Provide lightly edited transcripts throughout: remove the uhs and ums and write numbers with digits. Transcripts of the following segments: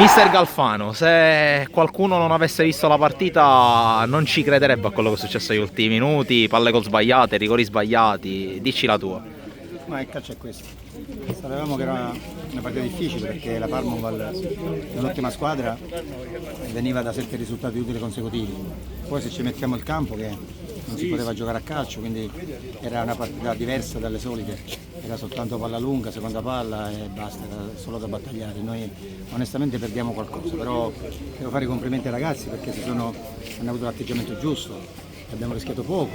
Mister Galfano, se qualcuno non avesse visto la partita non ci crederebbe a quello che è successo negli ultimi minuti, palle gol sbagliate, rigori sbagliati, dici la tua. Ma il calcio è questo. Sapevamo che era una partita difficile perché la Parmonval è un'ottima squadra e veniva da 7 risultati utili consecutivi. Poi se ci mettiamo il campo che non si poteva giocare a calcio, quindi era una partita diversa dalle solite, era soltanto palla lunga, seconda palla e basta, era solo da battagliare. Noi onestamente perdiamo qualcosa, però devo fare i complimenti ai ragazzi perché hanno avuto l'atteggiamento giusto, abbiamo rischiato poco.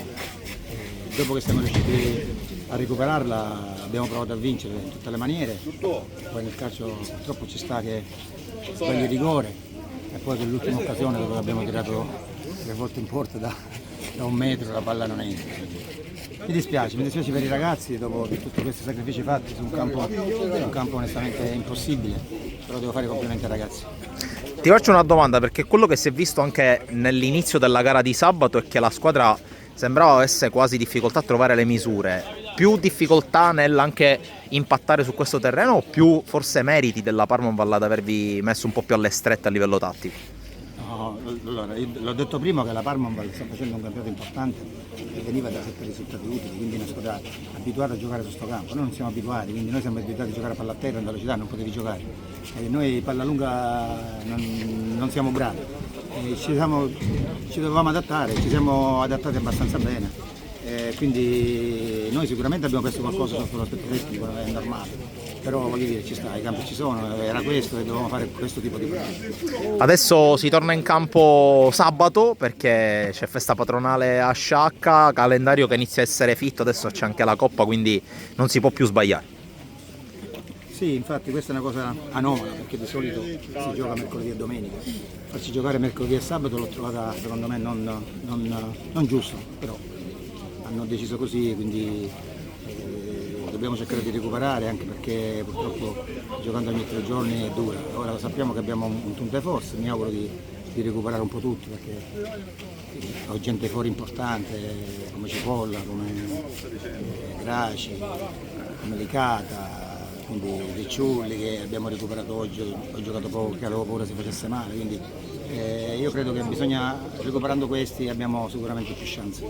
Dopo che siamo riusciti a recuperarla abbiamo provato a vincere in tutte le maniere, poi nel calcio purtroppo ci sta che sbagli il rigore e poi quell'ultima occasione dove abbiamo tirato 3 volte in porta da 1 metro la palla non entra. Mi dispiace per i ragazzi dopo tutti questi sacrifici fatti su un campo onestamente impossibile, però devo fare i complimenti ai ragazzi. Ti faccio una domanda perché quello che si è visto anche nell'inizio della gara di sabato è che la squadra sembrava avesse quasi difficoltà a trovare le misure. Più difficoltà nell'anche impattare su questo terreno o più forse meriti della Parmonval ad avervi messo un po' più alle strette a livello tattico? No, allora, l'ho detto prima che la Parmonval sta facendo un campionato importante e veniva da 7 risultati utili, quindi è una squadra abituata a giocare su questo campo. Noi non siamo abituati, quindi noi siamo abituati a giocare a palla a terra, in velocità non potevi giocare. E noi palla lunga non siamo bravi. Ci dovevamo adattare, ci siamo adattati abbastanza bene. Quindi noi sicuramente abbiamo perso qualcosa sotto l'aspetto tecnico, è normale. Però voglio dire, ci sta, i campi ci sono, era questo e dovevamo fare questo tipo di partita. Adesso si torna in campo sabato perché c'è festa patronale a Sciacca, calendario che inizia a essere fitto, adesso c'è anche la Coppa, quindi non si può più sbagliare. Sì, infatti questa è una cosa anomala perché di solito si gioca mercoledì e domenica. Farci giocare mercoledì e sabato l'ho trovata secondo me non giusto, però hanno deciso così, quindi dobbiamo cercare di recuperare anche perché purtroppo giocando ogni 3 giorni è dura. Ora sappiamo che abbiamo un punto di forza, mi auguro di recuperare un po' tutti perché ho gente fuori importante come Cipolla, come Graci, come Licata, quindi Ricciulli che abbiamo recuperato oggi, ho giocato poco che avevo paura si facesse male, quindi io credo che recuperando questi abbiamo sicuramente più chance.